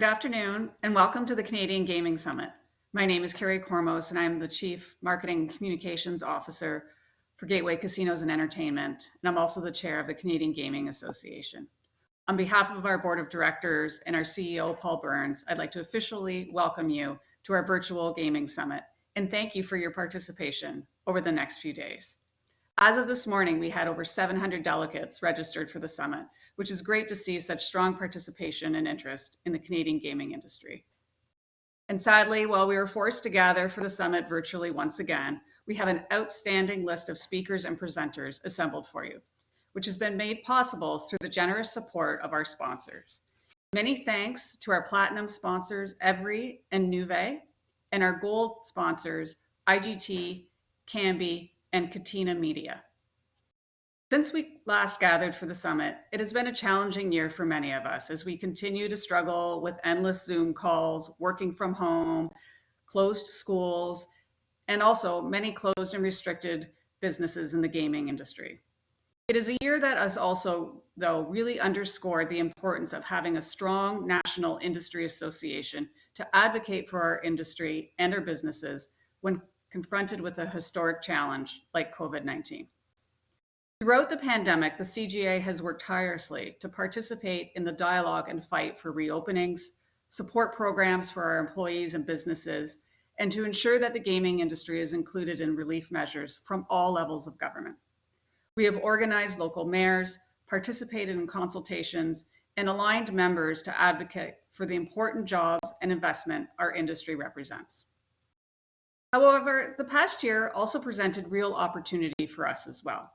Good afternoon and welcome to the Canadian Gaming Summit. My name is Carrie Cormos and I'm the Chief Marketing and Communications Officer for Gateway Casinos and Entertainment, and I'm also the Chair of the Canadian Gaming Association. On behalf of our Board of Directors and our CEO, Paul Burns, I'd like to officially welcome you to our virtual Gaming Summit and thank you for your participation over the next few days. As of this morning, we had over 700 delegates registered for the summit, which is great to see such strong participation and interest in the Canadian gaming industry. And sadly, while we were forced to gather for the summit virtually once again, we have an outstanding list of speakers and presenters assembled for you, which has been made possible through the generous support of our sponsors. Many thanks to our platinum sponsors, Evry and Nuvei, and our gold sponsors, IGT, Canby, and Katina Media. Since we last gathered for the summit, it has been a challenging year for many of us as we continue to struggle with endless Zoom calls, working from home, closed schools, and also many closed and restricted businesses in the gaming industry. It is a year that has also, though, really underscored the importance of having a strong national industry association to advocate for our industry and our businesses when confronted with a historic challenge like COVID-19. Throughout the pandemic, the CGA has worked tirelessly to participate in the dialogue and fight for reopenings, support programs for our employees and businesses, and to ensure that the gaming industry is included in relief measures from all levels of government. We have organized local mayors, participated in consultations, and aligned members to advocate for the important jobs and investment our industry represents. However, the past year also presented real opportunity for us as well.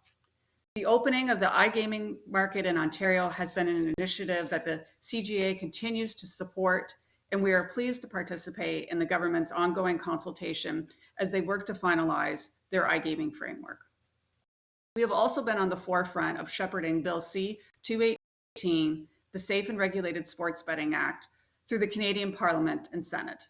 The opening of the iGaming market in Ontario has been an initiative that the CGA continues to support, and we are pleased to participate in the government's ongoing consultation as they work to finalize their iGaming framework. We have also been on the forefront of shepherding Bill C-218, the Safe and Regulated Sports Betting Act, through the Canadian Parliament and Senate.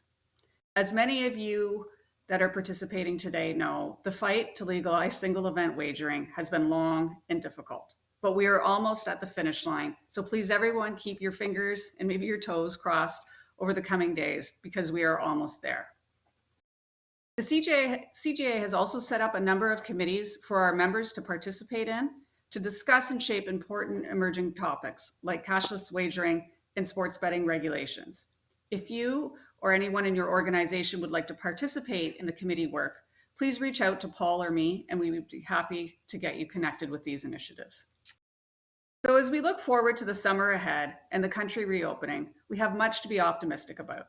As many of you that are participating today know, the fight to legalize single event wagering has been long and difficult, but we are almost at the finish line. So please everyone keep your fingers and maybe your toes crossed over the coming days because we are almost there. The CGA has also set up a number of committees for our members to participate in to discuss and shape important emerging topics like cashless wagering and sports betting regulations. If you or anyone in your organization would like to participate in the committee work, please reach out to Paul or me, and we would be happy to get you connected with these initiatives. So as we look forward to the summer ahead and the country reopening, we have much to be optimistic about.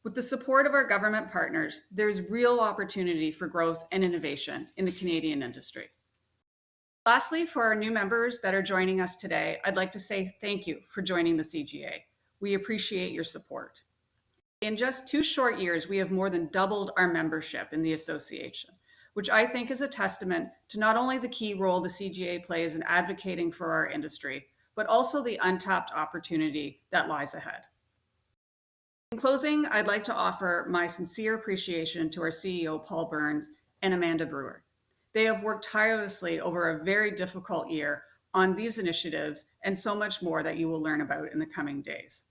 With the support of our government partners, there's real opportunity for growth and innovation in the Canadian industry. Lastly, for our new members that are joining us today, I'd like to say thank you for joining the CGA. We appreciate your support. In just 2 short years, we have more than doubled our membership in the association, which I think is a testament to not only the key role the CGA plays in advocating for our industry, but also the untapped opportunity that lies ahead. In closing, I'd like to offer my sincere appreciation to our CEO, Paul Burns, and Amanda Brewer. They have worked tirelessly over a very difficult year on these initiatives and so much more that you will learn about in the coming days.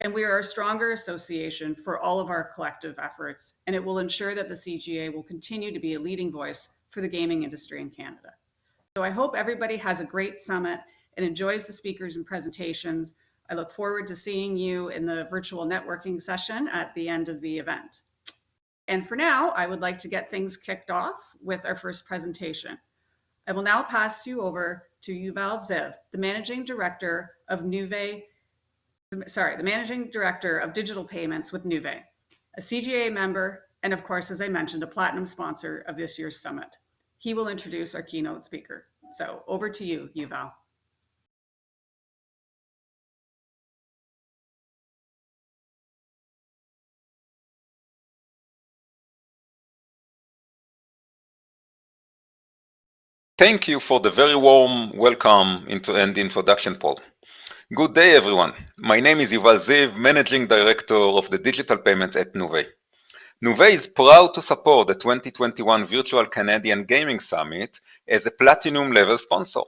And we are a stronger association for all of our collective efforts, and it will ensure that the CGA will continue to be a leading voice for the gaming industry in Canada. So I hope everybody has a great summit and enjoys the speakers and presentations. I look forward to seeing you in the virtual networking session at the end of the event. And for now, I would like to get things kicked off with our first presentation. I will now pass you over to Yuval Ziv, the Managing Director of the Managing Director of Digital Payments with Nuvei, a CGA member, and of course, as I mentioned, a platinum sponsor of this year's summit. He will introduce our keynote speaker. So over to you, Yuval. Thank you for the very warm welcome and introduction, Paul. Good day, everyone. My name is Yuval Ziv, Managing Director of the Digital Payments at Nuvei. Nuvei is proud to support the 2021 Virtual Canadian Gaming Summit as a platinum level sponsor.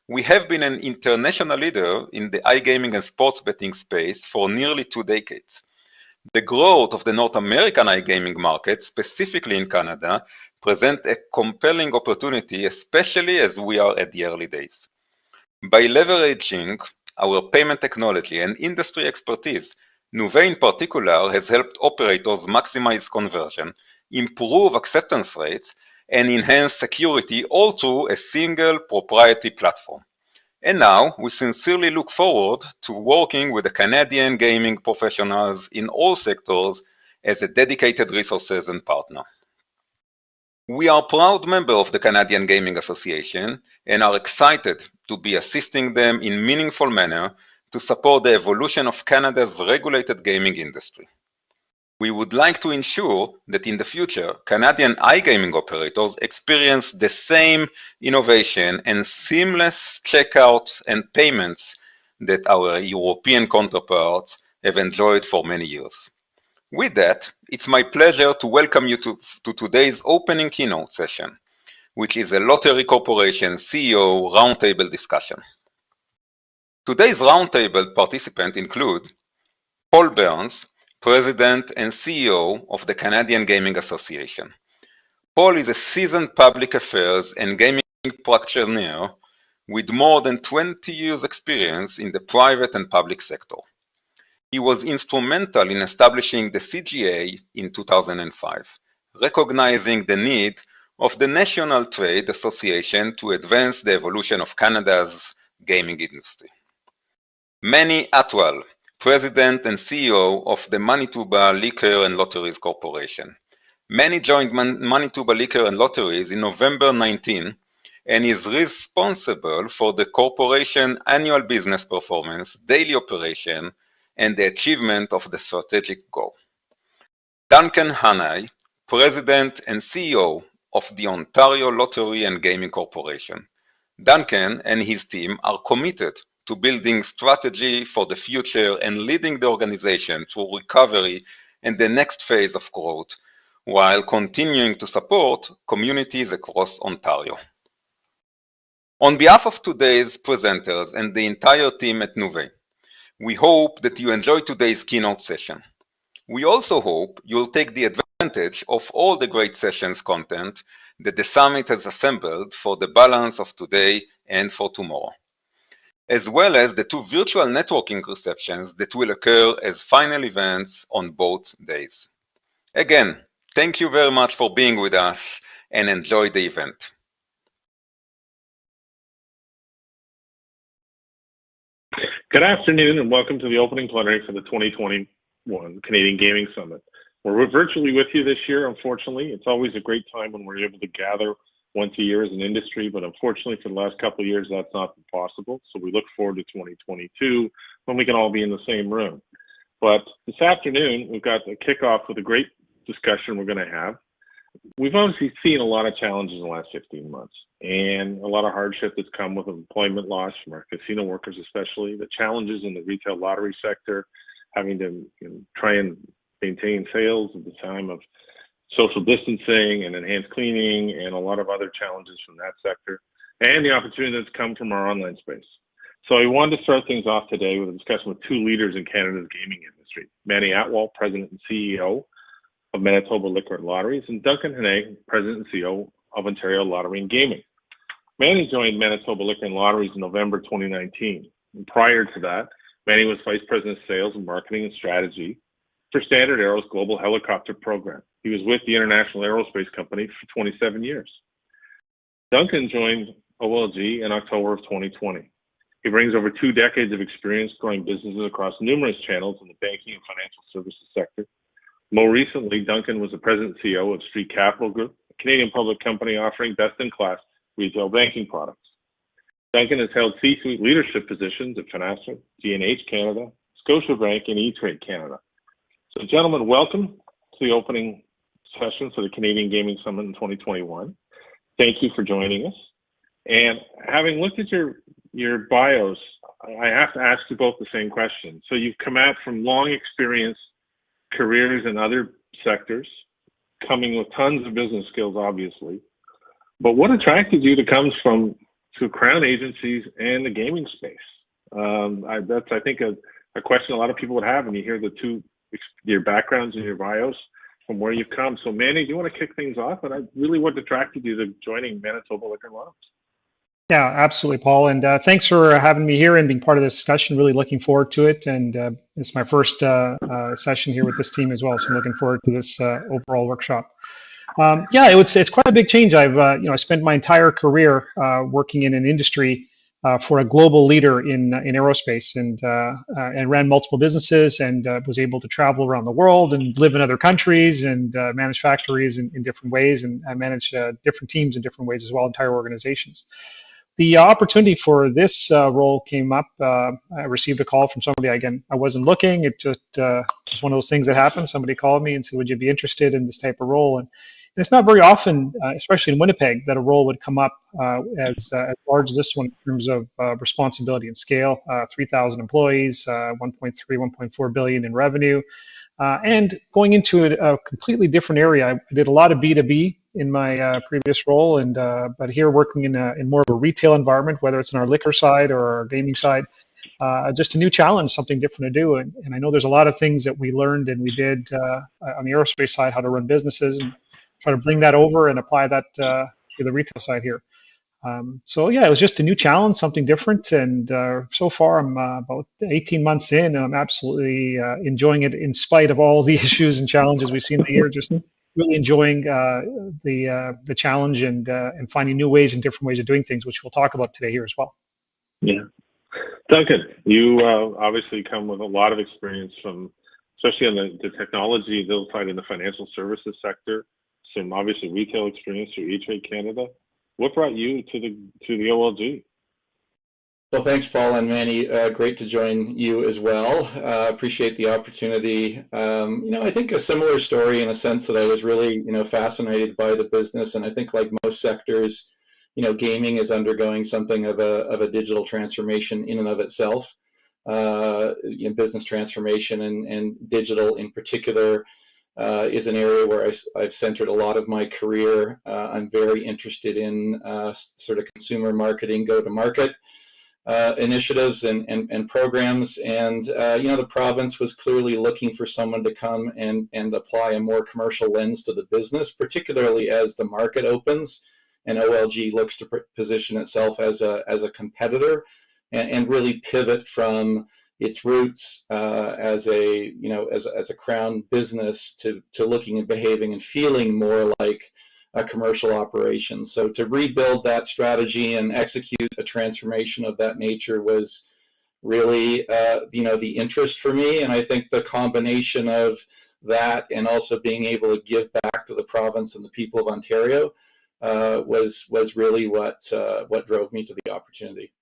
We have been an international leader in the iGaming and sports betting space for nearly 2 decades. The growth of the North American iGaming market, specifically in Canada, presents a compelling opportunity, especially as we are at the early days. By leveraging our payment technology and industry expertise, Nuvei in particular has helped operators maximize conversion, improve acceptance rates, and enhance security all through a single proprietary platform. And now, we sincerely look forward to working with the Canadian gaming professionals in all sectors as a dedicated resources and partner. We are a proud member of the Canadian Gaming Association and are excited to be assisting them in meaningful manner to support the evolution of Canada's regulated gaming industry. We would like to ensure that in the future, Canadian iGaming operators experience the same innovation and seamless checkouts and payments that our European counterparts have enjoyed for many years. With that, it's my pleasure to welcome you to today's opening keynote session, which is a Lottery Corporation CEO Roundtable discussion. Today's Roundtable participants include Paul Burns, President and CEO of the Canadian Gaming Association. Paul is a seasoned public affairs and gaming practitioner with more than 20 years experience in the private and public sector. He was instrumental in establishing the CGA in 2005, recognizing the need of the National Trade Association to advance the evolution of Canada's gaming industry. Manny Atwal, President and CEO of the Manitoba Liquor and Lotteries Corporation. Manny joined Manitoba Liquor and Lotteries in November 19 and is responsible for the corporation annual business performance, daily operation, and the achievement of the strategic goal. Duncan Hannay, President and CEO of the Ontario Lottery and Gaming Corporation. Duncan and his team are committed to building strategy for the future and leading the organization through recovery and the next phase of growth, while continuing to support communities across Ontario. On behalf of today's presenters and the entire team at Nuvei, we hope that you enjoy today's keynote session. We also hope you'll take the advantage of all the great sessions content that the summit has assembled for the balance of today and for tomorrow, as well as the two virtual networking receptions that will occur as final events on both days. Again, thank you very much for being with us and enjoy the event. Good afternoon and welcome to the opening plenary for the 2021 Canadian Gaming Summit. We're virtually with you this year, unfortunately. It's always a great time when we're able to gather once a year as an industry, but unfortunately for the last couple of years, that's not been possible. So we look forward to 2022 when we can all be in the same room. But this afternoon, we've got a kickoff with a great discussion we're going to have. We've obviously seen a lot of challenges in the last 15 months and a lot of hardship that's come with employment loss from our casino workers, especially the challenges in the retail lottery sector, having to try and maintain sales at the time of social distancing and enhanced cleaning and a lot of other challenges from that sector, and the opportunity that's come from our online space. So I wanted to start things off today with a discussion with two leaders in Canada's gaming industry, Manny Atwal, President and CEO of Manitoba Liquor Lotteries, and Duncan Hannay, President and CEO of Ontario Lottery and Gaming. Manny joined Manitoba Liquor and Lotteries in November 2019. And prior to that, Manny was Vice President of Sales and Marketing and Strategy for Standard Aero's Global Helicopter Program. He was with the International Aerospace Company for 27 years. Duncan joined OLG in October of 2020. He brings over 2 decades of experience growing businesses across numerous channels in the banking and financial services sector. More recently, Duncan was the President and CEO of Street Capital Group, a Canadian public company offering best-in-class retail banking products. Duncan has held C-suite leadership positions at Finastra, G&H Canada, Scotiabank, and E-Trade Canada. So, gentlemen, welcome to the opening session for the Canadian Gaming Summit in 2021. Thank you for joining us. And having looked at your bios, I have to ask you both the same question. So you've come out from long experience, careers in other sectors, coming with tons of business skills, obviously. But what attracted you to come to Crown agencies and the gaming space? That's, I think, a question a lot of people would have when you hear the two your backgrounds and your bios from where you've come. So Manny, do you want to kick things off? And really what attracted you to joining Manitoba Liquor Lotteries? Yeah, absolutely, Paul. And thanks for having me here and being part of this discussion. Really looking forward to it. And it's my first session here with this team as well. So I'm looking forward to this overall workshop. Yeah, it's quite a big change. I spent my entire career working in an industry for a global leader in aerospace, and ran multiple businesses, and was able to travel around the world and live in other countries, and manage factories in different ways, and manage different teams in different ways as well, entire organizations. The opportunity for this role came up. I received a call from somebody. Again, I wasn't looking. It just one of those things that happened. Somebody called me and said, "Would you be interested in this type of role?" And it's not very often, especially in Winnipeg, that a role would come up as large as this one in terms of responsibility and scale. 3,000 employees, 1.3, 1.4 billion in revenue. And going into a completely different area. I did a lot of B2B in my previous role, and but here working in more of a retail environment, whether it's in our liquor side or our gaming side, just a new challenge, something different to do. And I know there's a lot of things that we learned and we did on the aerospace side, how to run businesses, and try to bring that over and apply that to the retail side here. So yeah, it was just a new challenge, something different, and so far I'm about 18 months in, and I'm absolutely enjoying it in spite of all the issues and challenges we've seen in the year. Just really enjoying the challenge, and finding new ways and different ways of doing things, which we'll talk about today here as well. Yeah, Duncan, you obviously come with a lot of experience from, especially on the technology side in the financial services sector. Some obviously retail experience through E-Trade Canada. What brought you to the OLG? Well, thanks, Paul and Manny. Great to join you as well. Appreciate the opportunity. I think a similar story in a sense that I was really, fascinated by the business, and I think like most sectors, gaming is undergoing something of a digital transformation in and of itself. Business transformation and digital in particular. Is an area where I've centered a lot of my career. I'm very interested in sort of consumer marketing, go-to-market initiatives and programs. And, the province was clearly looking for someone to come and apply a more commercial lens to the business, particularly as the market opens and OLG looks to position itself as a competitor and really pivot from its roots as a crown business to looking and behaving and feeling more like a commercial operation. So to rebuild that strategy and execute a transformation of that nature was really the interest for me. And I think the combination of that and also being able to give back to the province and the people of Ontario was really what drove me to the opportunity.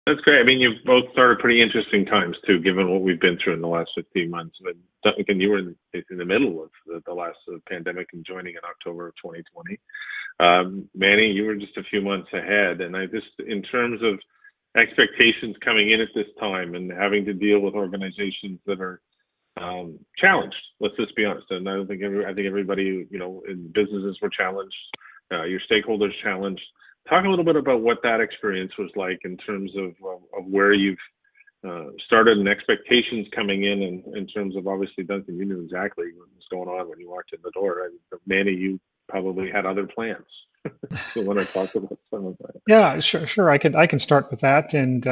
That's great. I mean, you've both started pretty interesting times too, given what we've been through in the last 15 months. But Duncan, you were in the middle of the last pandemic and joining in October of 2020. Manny, you were just a few months ahead. And in terms of expectations coming in at this time and having to deal with organizations that are challenged, let's just be honest. And I think everybody, in businesses were challenged, your stakeholders challenged. Talk a little bit about what that experience was like in terms of where you've started and expectations coming in terms of, obviously, Duncan, you knew exactly what was going on when you walked in the door. Manny, you probably had other plans. So when I talk about some of that. Yeah, sure. I can start with that, and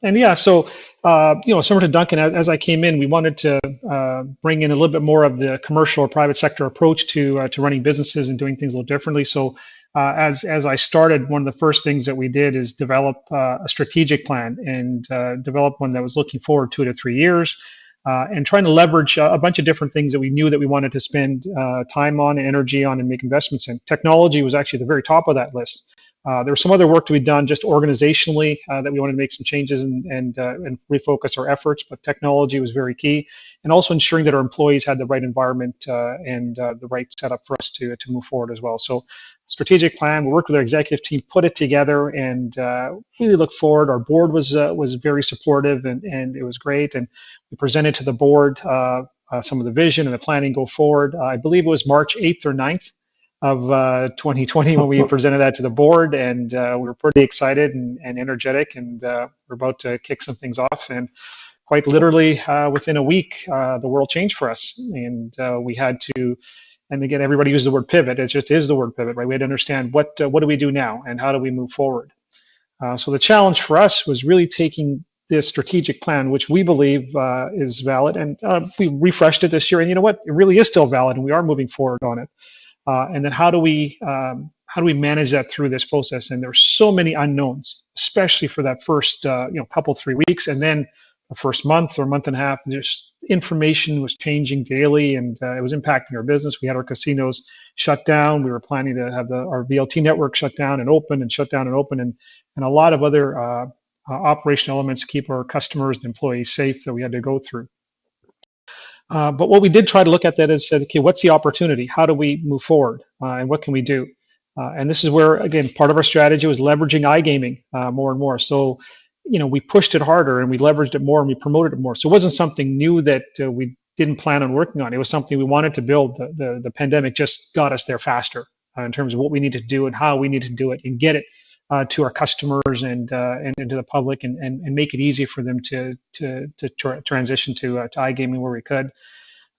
yeah. So similar to Duncan, as I came in, we wanted to bring in a little bit more of the commercial or private sector approach to running businesses and doing things a little differently. So as I started, one of the first things that we did is develop a strategic plan, and develop one that was looking forward 2 to 3 years. And trying to leverage a bunch of different things that we knew that we wanted to spend time on and energy on and make investments in. Technology was actually at the very top of that list. There was some other work to be done just organizationally that we wanted to make some changes and refocus our efforts, but technology was very key. And also ensuring that our employees had the right environment and the right setup for us to move forward as well. So strategic plan, we worked with our executive team, put it together, and really looked forward. Our board was very supportive, and it was great. And we presented to the board some of the vision and the planning go forward. I believe it was March 8th or 9th of 2020 when we presented that to the board, and we were pretty excited and energetic, and we're about to kick some things off. And quite literally within a week, the world changed for us, and we had to. And again, everybody uses the word pivot. It just is the word pivot, right? We had to understand what do we do now, and how do we move forward. So the challenge for us was really taking this strategic plan, which we believe is valid, and we refreshed it this year. And you know what? It really is still valid, and we are moving forward on it. And then how do we manage that through this process? And there's so many unknowns, especially for that first couple 3 weeks, and then the first month or month and a half. Just information was changing daily, and it was impacting our business. We had our casinos shut down. We were planning to have our VLT network shut down and open, and shut down and open, and a lot of other operational elements to keep our customers and employees safe that we had to go through. But what we did try to look at that is, okay, what's the opportunity? How do we move forward? And what can we do? And this is where, again, part of our strategy was leveraging iGaming more and more. So, we pushed it harder, and we leveraged it more, and we promoted it more. So it wasn't something new that we didn't plan on working on. It was something we wanted to build. The pandemic just got us there faster in terms of what we needed to do and how we needed to do it, and get it to our customers and to the public, and make it easy for them to transition to iGaming where we could,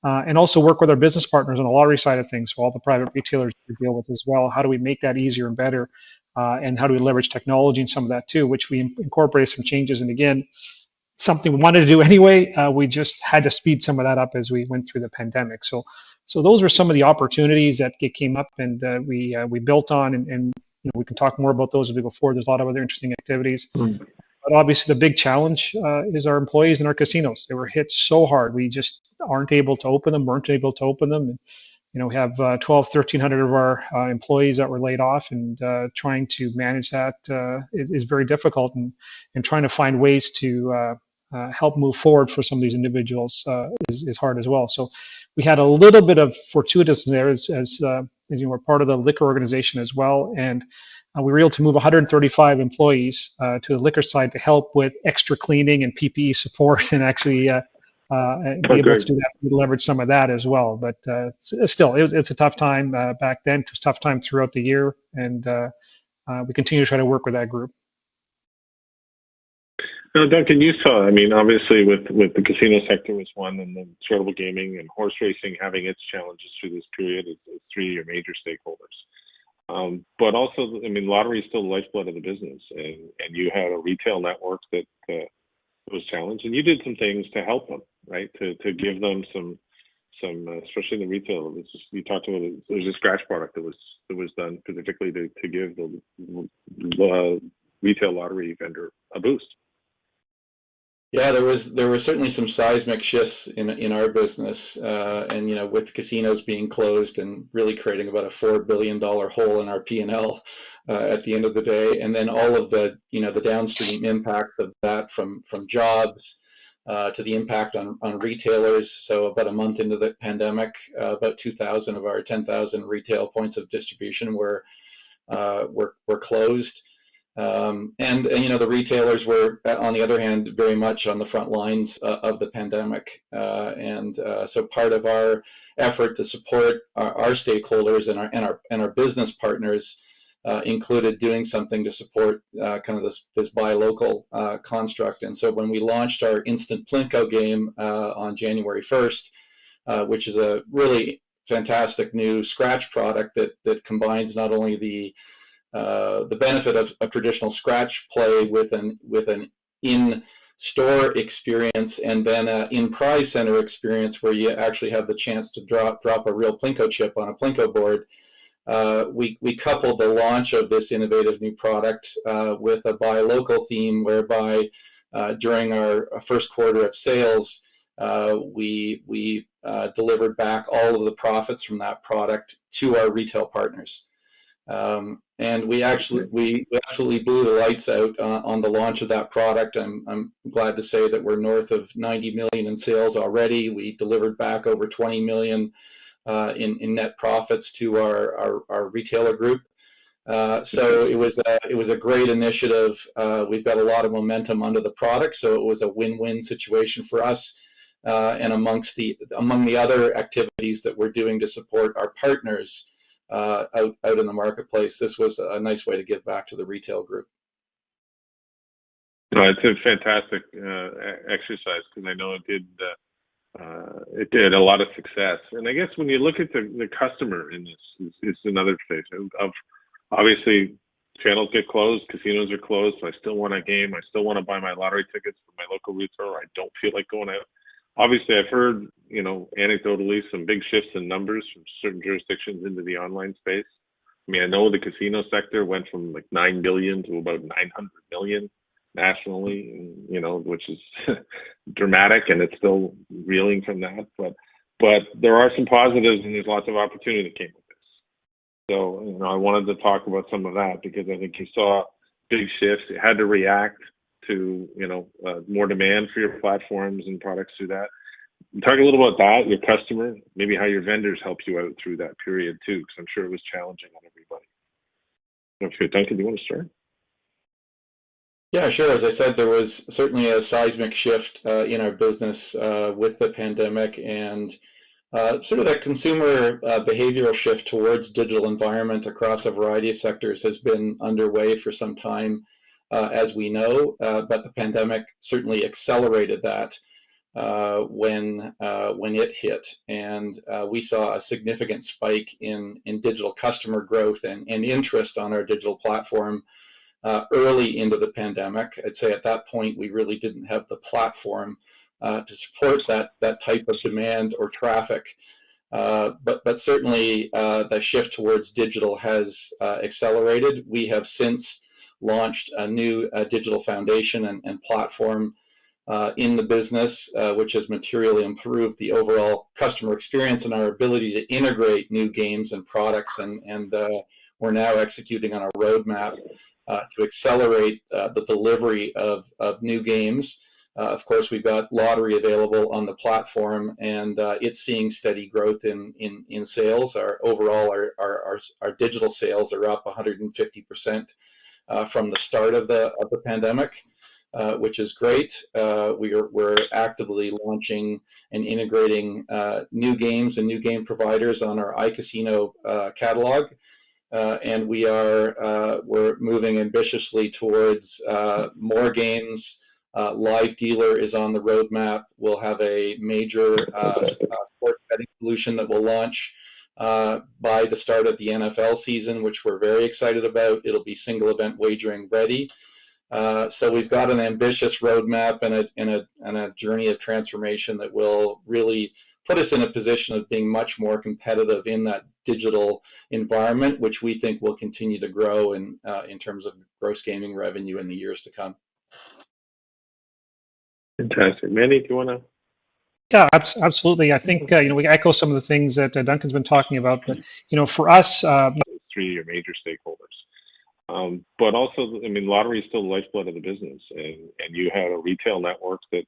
and also work with our business partners on the lottery side of things, so all the private retailers we deal with as well. How do we make that easier and better, and how do we leverage technology and some of that too, which we incorporated some changes. And again, something we wanted to do anyway. We just had to speed some of that up as we went through the pandemic. So those were some of the opportunities that came up, and we built on, and we can talk more about those as we go forward. There's a lot of other interesting activities. But obviously, the big challenge is our employees in our casinos. They were hit so hard. We just weren't able to open them. And, we have 1,300 of our employees that were laid off, and trying to manage that is very difficult, and trying to find ways to help move forward for some of these individuals is hard as well. So we had a little bit of fortuitous there, as we're part of the liquor organization as well, and we were able to move 135 employees to the liquor side to help with extra cleaning and PPE support, and actually be able to do that, to leverage some of that as well. But still, it's a tough time back then. It was a tough time throughout the year, and we continue to try to work with that group. Now, Duncan, you saw, obviously with the casino sector was one, and then charitable gaming and horse racing having its challenges through this period as three of your major stakeholders. But also, lottery is still the lifeblood of the business, and you had a retail network that was challenged, and you did some things to help them, right? To give them some, especially in the retail. You talked about it. There was a scratch product that was done specifically to give the retail lottery vendor a boost. Yeah, there was certainly some seismic shifts in our business, and with casinos being closed and really creating about a $4 billion hole in our P&L at the end of the day, and then all of the the downstream impacts of that from jobs to the impact on retailers. So about a month into the pandemic, about 2,000 of our 10,000 retail points of distribution were closed. And the retailers were, on the other hand, very much on the front lines of the pandemic, and so part of our effort to support our stakeholders and our business partners included doing something to support kind of this buy local construct. And so when we launched our instant Plinko game on January 1st, which is a really fantastic new scratch product that combines not only the benefit of traditional scratch play with an in-store experience, and then an in-prize center experience where you actually have the chance to drop a real Plinko chip on a Plinko board. We coupled the launch of this innovative new product with a buy local theme, whereby during our first quarter of sales, we delivered back all of the profits from that product to our retail partners. And we absolutely blew the lights out on the launch of that product. I'm glad to say that we're north of 90 million in sales already. We delivered back over 20 million in net profits to our retailer group. So it was a great initiative. We've got a lot of momentum under the product, so it was a win-win situation for us. And among the other activities that we're doing to support our partners out in the marketplace, this was a nice way to give back to the retail group. No, it's a fantastic exercise because I know it did a lot of success. And I guess when you look at the customer in this, is another phase of obviously channels get closed, casinos are closed, so I still want a game, I still want to buy my lottery tickets from my local retailer, I don't feel like going out. Obviously, I've heard, anecdotally some big shifts in numbers from certain jurisdictions into the online space. I mean, I know the casino sector went from like 9 billion to about 900 million nationally, which is dramatic, and it's still reeling from that. But there are some positives, and there's lots of opportunity that came with this. So, I wanted to talk about some of that because I think you saw big shifts. You had to react to, more demand for your platforms and products through that. Talk a little about that, your customer, maybe how your vendors helped you out through that period too, because I'm sure it was challenging on everybody. Okay, Duncan, do you want to start? Yeah, sure. As I said, there was certainly a seismic shift in our business with the pandemic, and sort of that consumer behavioral shift towards digital environment across a variety of sectors has been underway for some time, as we know, but the pandemic certainly accelerated that when it hit, and we saw a significant spike in digital customer growth and interest on our digital platform early into the pandemic. I'd say at that point we really didn't have the platform to support that type of demand or traffic. But certainly the shift towards digital has accelerated. We have since launched a new digital foundation and platform in the business, which has materially improved the overall customer experience and our ability to integrate new games and products. And we're now executing on a roadmap to accelerate the delivery of new games. Of course, we've got lottery available on the platform, and it's seeing steady growth in sales. Our overall, our digital sales are up 150% from the start of the pandemic, which is great. We're actively launching and integrating new games and new game providers on our iCasino catalog. And we're moving ambitiously towards more games. Live Dealer is on the roadmap. We'll have a major sports betting solution that will launch by the start of the NFL season, which we're very excited about. It'll be single event wagering ready. So we've got an ambitious roadmap and a journey of transformation that will really put us in a position of being much more competitive in that digital environment, which we think will continue to grow in terms of gross gaming revenue in the years to come. Fantastic. Manny, do you want to? Yeah, absolutely. I think we echo some of the things that Duncan's been talking about. But for us, three of your major stakeholders. But also, I mean, lottery is still the lifeblood of the business, and you had a retail network that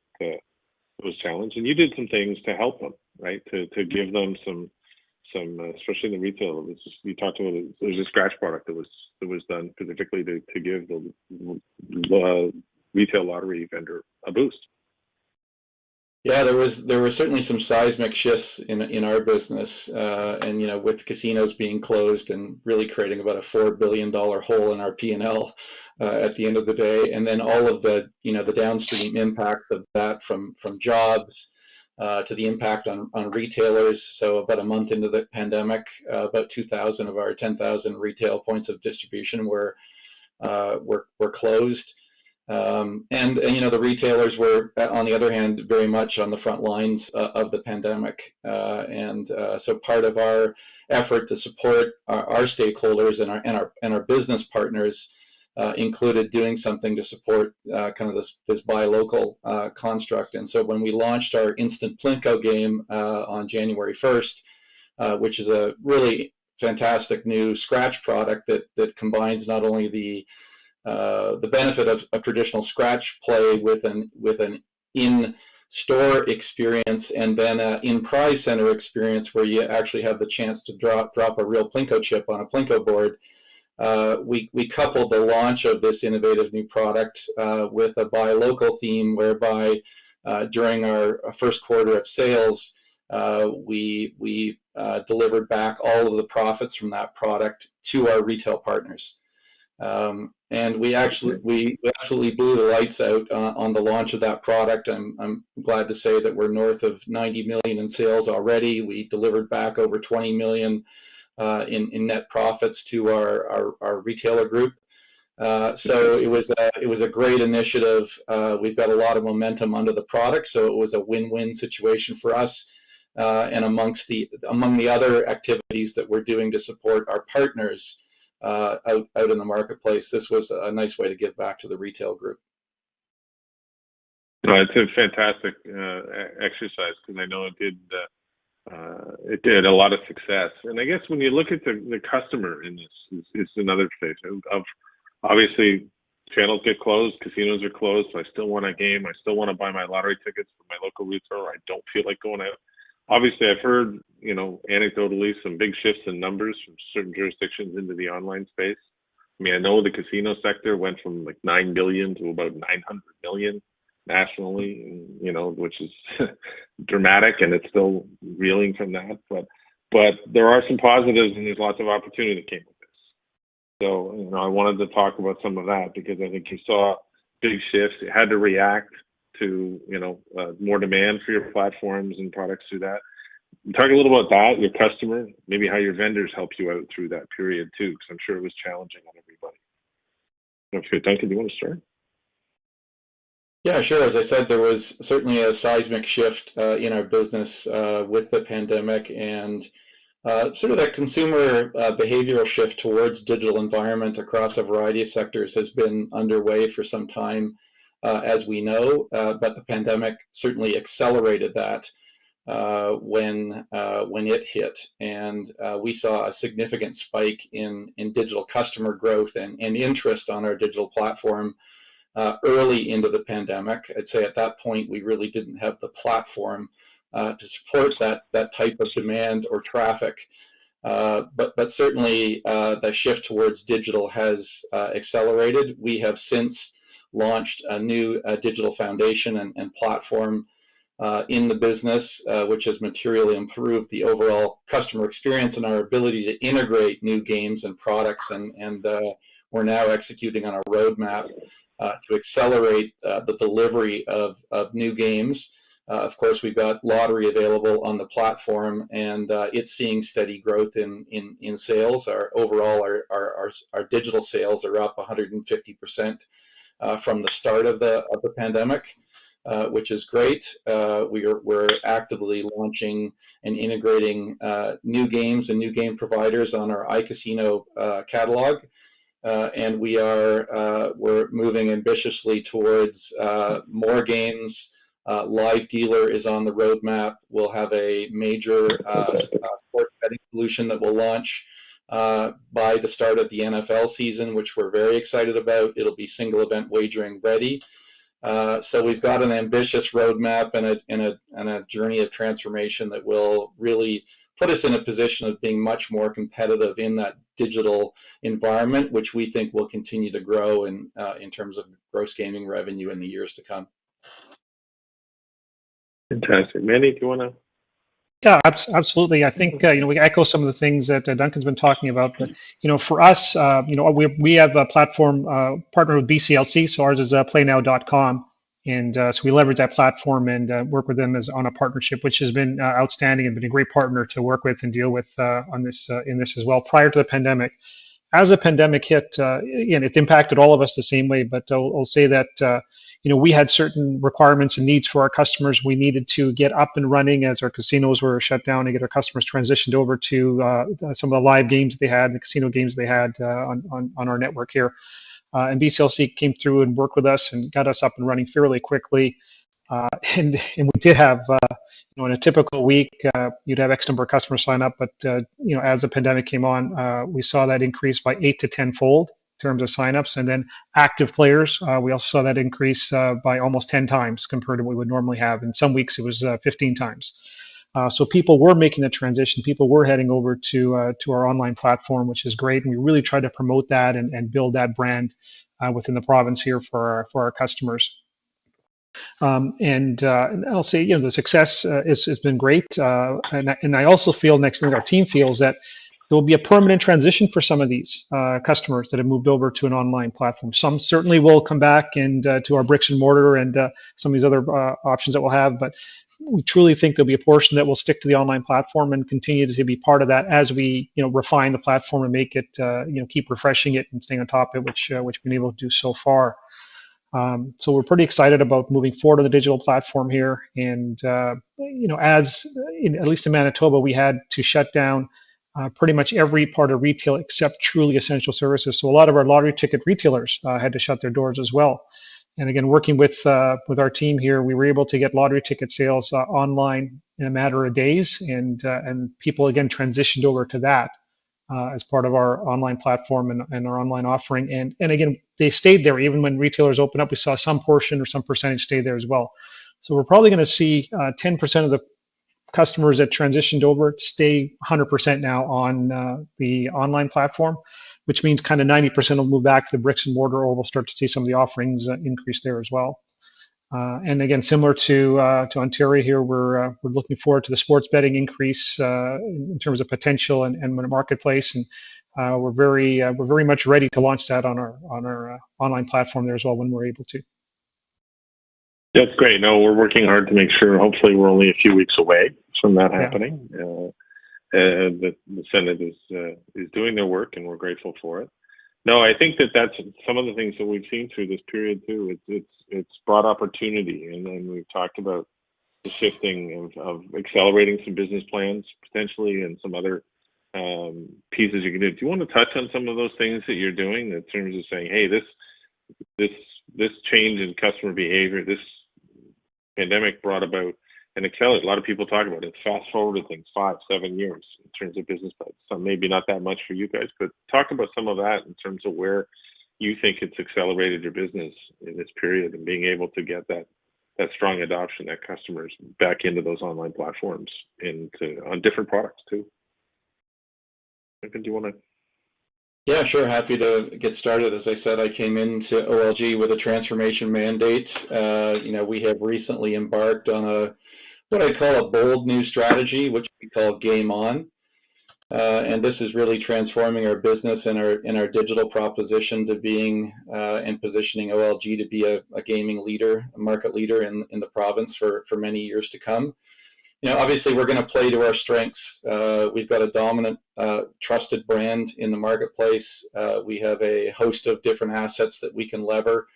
was challenged, and you did some things to help them, right? To give them some, especially in the retail. You talked about it. There's a scratch product that was done specifically to give the retail lottery vendor a boost. Yeah, there was certainly some seismic shifts in our business, and with casinos being closed and really creating about a $4 billion hole in our P&L at the end of the day, and then all of the the downstream impacts of that from jobs to the impact on retailers. So about a month into the pandemic, about 2,000 of our 10,000 retail points of distribution were closed. And the retailers were, on the other hand, very much on the front lines of the pandemic, and so part of our effort to support our stakeholders and our business partners included doing something to support kind of this buy local construct. And so when we launched our Instant Plinko game on January 1st, which is a really fantastic new scratch product that combines not only the benefit of traditional scratch play with an in-store experience and then an in-prize center experience where you actually have the chance to drop a real Plinko chip on a Plinko board. We coupled the launch of this innovative new product with a buy local theme, whereby during our first quarter of sales, we delivered back all of the profits from that product to our retail partners. And we absolutely blew the lights out on the launch of that product. I'm glad to say that we're north of 90 million in sales already. We delivered back over 20 million in net profits to our retailer group. So it was a great initiative. We've got a lot of momentum under the product, so it was a win-win situation for us. And among the other activities that we're doing to support our partners out in the marketplace, this was a nice way to give back to the retail group. No, it's a fantastic exercise, because I know it did a lot of success. And I guess when you look at the customer in this, it's another phase of obviously channels get closed, casinos are closed, so I still want a game, I still want to buy my lottery tickets from my local retailer, I don't feel like going out. Obviously, I've heard, anecdotally, some big shifts in numbers from certain jurisdictions into the online space. I mean, I know the casino sector went from like 9 billion to about 900 million nationally, which is dramatic, and it's still reeling from that. But there are some positives, and there's lots of opportunity that came with this. So, I wanted to talk about some of that, because I think you saw big shifts. You had to react to, more demand for your platforms and products through that. Talk a little about that, your customer, maybe how your vendors helped you out through that period too, because I'm sure it was challenging on everybody. Okay, Duncan, do you want to start? Yeah, sure. As I said, there was certainly a seismic shift in our business with the pandemic, and sort of that consumer behavioral shift towards digital environment across a variety of sectors has been underway for some time, as we know, but the pandemic certainly accelerated that when it hit, and we saw a significant spike in digital customer growth and interest on our digital platform early into the pandemic. I'd say at that point we really didn't have the platform to support that type of demand or traffic. But certainly the shift towards digital has accelerated. We have since launched a new digital foundation and platform in the business, which has materially improved the overall customer experience and our ability to integrate new games and products. And we're now executing on a roadmap to accelerate the delivery of new games. Of course, we've got lottery available on the platform, and it's seeing steady growth in sales. Our digital sales are up 150% from the start of the pandemic, which is great. We're actively launching and integrating new games and new game providers on our iCasino catalog, and we're moving ambitiously towards more games. Live Dealer is on the roadmap. We'll have a major sports betting solution that will launch by the start of the NFL season, which we're very excited about. It'll be single event wagering ready. So we've got an ambitious roadmap and a journey of transformation that will really put us in a position of being much more competitive in that digital environment, which we think will continue to grow in terms of gross gaming revenue in the years to come. Fantastic. Manny, do you want to? Yeah, absolutely. I think we echo some of the things that Duncan's been talking about. But for us, we have a platform partner with BCLC, so ours is PlayNow.com, and so we leverage that platform and work with them as on a partnership, which has been outstanding and been a great partner to work with and deal with on this in this as well. Prior to the pandemic, as the pandemic hit, it impacted all of us the same way. But I'll say that. We had certain requirements and needs for our customers. We needed to get up and running as our casinos were shut down and get our customers transitioned over to some of the live games they had, the casino games they had on our network here. And BCLC came through and worked with us and got us up and running fairly quickly. And we did have, in a typical week, you'd have X number of customers sign up. But, as the pandemic came on, we saw that increase by 8 to 10-fold. Terms of signups, and then active players, we also saw that increase by almost 10 times compared to what we would normally have. In some weeks, it was 15 times. So people were making the transition. People were heading over to our online platform, which is great. And we really try to promote that and build that brand within the province here for our customers. And I'll say, the success has been great. And I also feel, next thing our team feels, that will be a permanent transition for some of these customers that have moved over to an online platform. Some certainly will come back and to our bricks and mortar and some of these other options that we'll have, but we truly think there'll be a portion that will stick to the online platform and continue to be part of that as we, refine the platform and make it, keep refreshing it and staying on top of it, which we've been able to do so far. So we're pretty excited about moving forward on the digital platform here. And, as at least in Manitoba, we had to shut down pretty much every part of retail except truly essential services. So a lot of our lottery ticket retailers had to shut their doors as well. And again, working with our team here, we were able to get lottery ticket sales online in a matter of days, and people again transitioned over to that as part of our online platform and our online offering. And again, they stayed there even when retailers opened up. We saw some portion or some percentage stay there as well. So we're probably going to see 10% of the customers that transitioned over stay 100% now on the online platform, which means kind of 90% will move back to the bricks and mortar, or we'll start to see some of the offerings increase there as well. And again, similar to Ontario here, we're looking forward to the sports betting increase in terms of potential and marketplace, and we're very much ready to launch that on our online platform there as well when we're able to. That's great. No, we're working hard to make sure. Hopefully, we're only a few weeks away from that happening. The Senate is doing their work, and we're grateful for it. No, I think that's some of the things that we've seen through this period too. It's brought opportunity, and then we've talked about the shifting of accelerating some business plans potentially, and some other pieces you can do. Do you want to touch on some of those things that you're doing in terms of saying, hey, this change in customer behavior, this pandemic brought about and accelerate. A lot of people talk about it. Fast forwarded things 5-7 years in terms of business plans. So maybe not that much for you guys, but talk about some of that in terms of where you think it's accelerated your business in this period and being able to get that strong adoption, that customers back into those online platforms and on different products too. Duncan, do you want to? Yeah, sure. Happy to get started. As I said, I came into OLG with a transformation mandate. We have recently embarked on what I call a bold new strategy, which we call Game On. And this is really transforming our business and our digital proposition to being and positioning OLG to be a gaming leader, a market leader in the province for many years to come. Obviously, we're going to play to our strengths. We've got a dominant, trusted brand in the marketplace. We have a host of different assets that we can lever.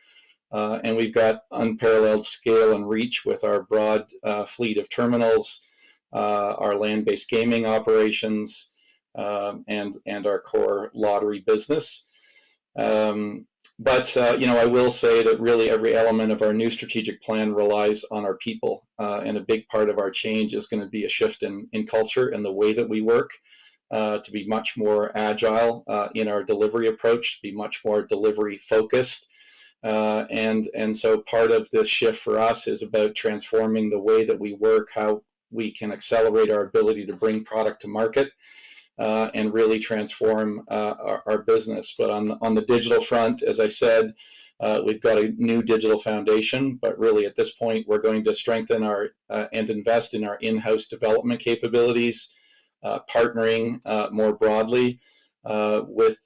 And we've got unparalleled scale and reach with our broad fleet of terminals, our land-based gaming operations, and our core lottery business. But I will say that really every element of our new strategic plan relies on our people, and a big part of our change is going to be a shift in culture and the way that we work, to be much more agile in our delivery approach, to be much more delivery focused. And so part of this shift for us is about transforming the way that we work, how we can accelerate our ability to bring product to market, and really transform our business. But on the digital front, as I said, we've got a new digital foundation, but really at this point, we're going to strengthen and invest in our in-house development capabilities, partnering more broadly with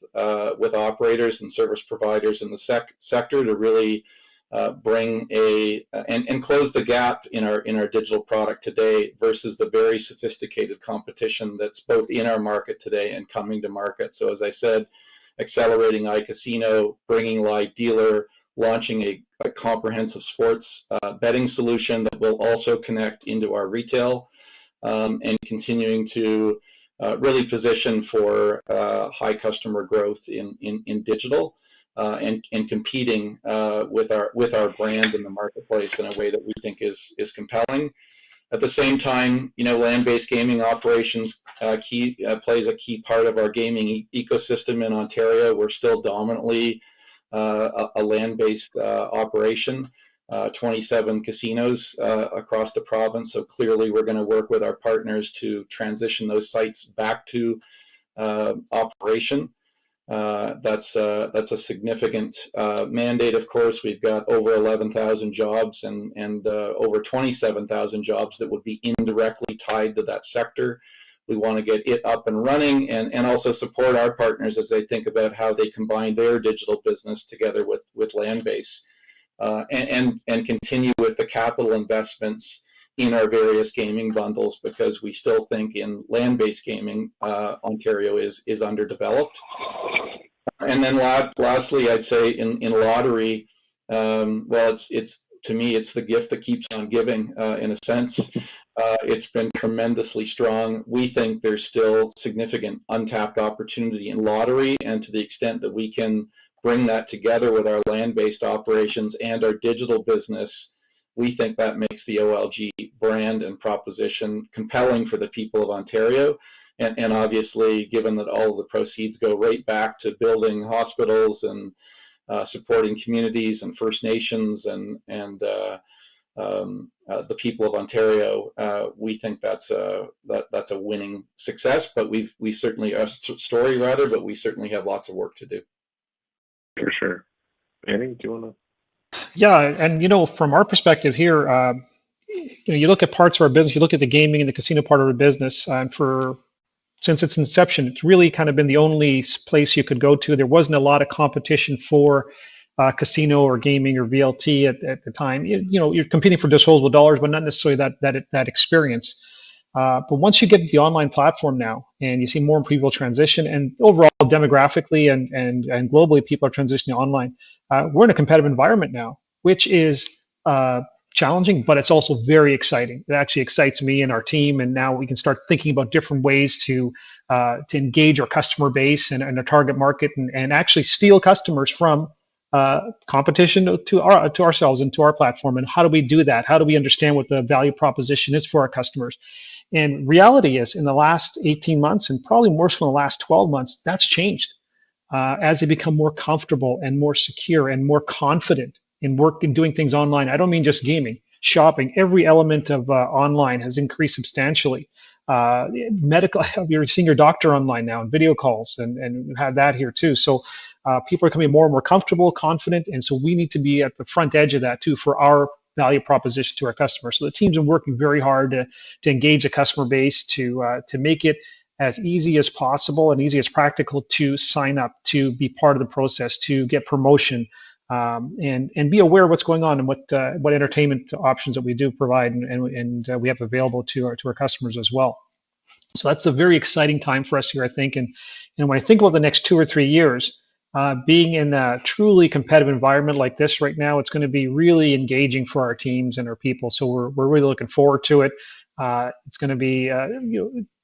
operators and service providers in the sector to really bring and close the gap in our digital product today versus the very sophisticated competition that's both in our market today and coming to market. So as I said, accelerating iCasino, bringing live dealer, launching a comprehensive sports betting solution that will also connect into our retail, and continuing to really position for high customer growth in digital. And competing with our brand in the marketplace in a way that we think is compelling. At the same time, land-based gaming operations plays a key part of our gaming ecosystem in Ontario. We're still dominantly a land-based operation, 27 casinos across the province. So clearly, we're going to work with our partners to transition those sites back to operation. That's a significant mandate, of course. We've got over 11,000 jobs and over 27,000 jobs that would be indirectly tied to that sector, We want to get it up and running, and also support our partners as they think about how they combine their digital business together with land-based, and continue with the capital investments in our various gaming bundles, because we still think in land-based gaming, Ontario is underdeveloped. And then lastly, I'd say in lottery, well, it's to me, it's the gift that keeps on giving, in a sense. It's been tremendously strong. We think there's still significant untapped opportunity in lottery, and to the extent that we can bring that together with our land-based operations and our digital business, we think that makes the OLG brand and proposition compelling for the people of Ontario. And obviously, given that all of the proceeds go right back to building hospitals and supporting communities and First Nations and the people of Ontario, we think that's a winning success. But we certainly but we certainly have lots of work to do. For sure. Manny, do you want to? Yeah, and from our perspective here, you look at parts of our business, you look at the gaming and the casino part of our business, since its inception, it's really kind of been the only place you could go to. There wasn't a lot of competition for casino or gaming or VLT at the time. You're competing for disposable dollars, but not necessarily that experience. But once you get to the online platform now, and you see more people transition, and overall demographically and globally, people are transitioning online. We're in a competitive environment now, which is challenging, but it's also very exciting. It actually excites me and our team, and now we can start thinking about different ways to engage our customer base and our target market, and actually steal customers from competition to ourselves and to our platform. And how do we do that? How do we understand what the value proposition is for our customers? And reality is, in the last 18 months, and probably more so in the last 12 months, that's changed as they become more comfortable and more secure and more confident in doing things online. I don't mean just gaming, shopping. Every element of online has increased substantially. Medical, you're seeing your doctor online now and video calls, and we have that here too. So people are becoming more and more comfortable, confident, and so we need to be at the front edge of that too for our value proposition to our customers. So the teams are working very hard to engage the customer base, to make it as easy as possible and easy as practical to sign up, to be part of the process, to get promotion, and be aware of what's going on and what entertainment options that we do provide and we have available to our customers as well. So that's a very exciting time for us here, I think. And when I think about the next 2 or 3 years, being in a truly competitive environment like this right now, it's going to be really engaging for our teams and our people. So we're really looking forward to it. It's going to be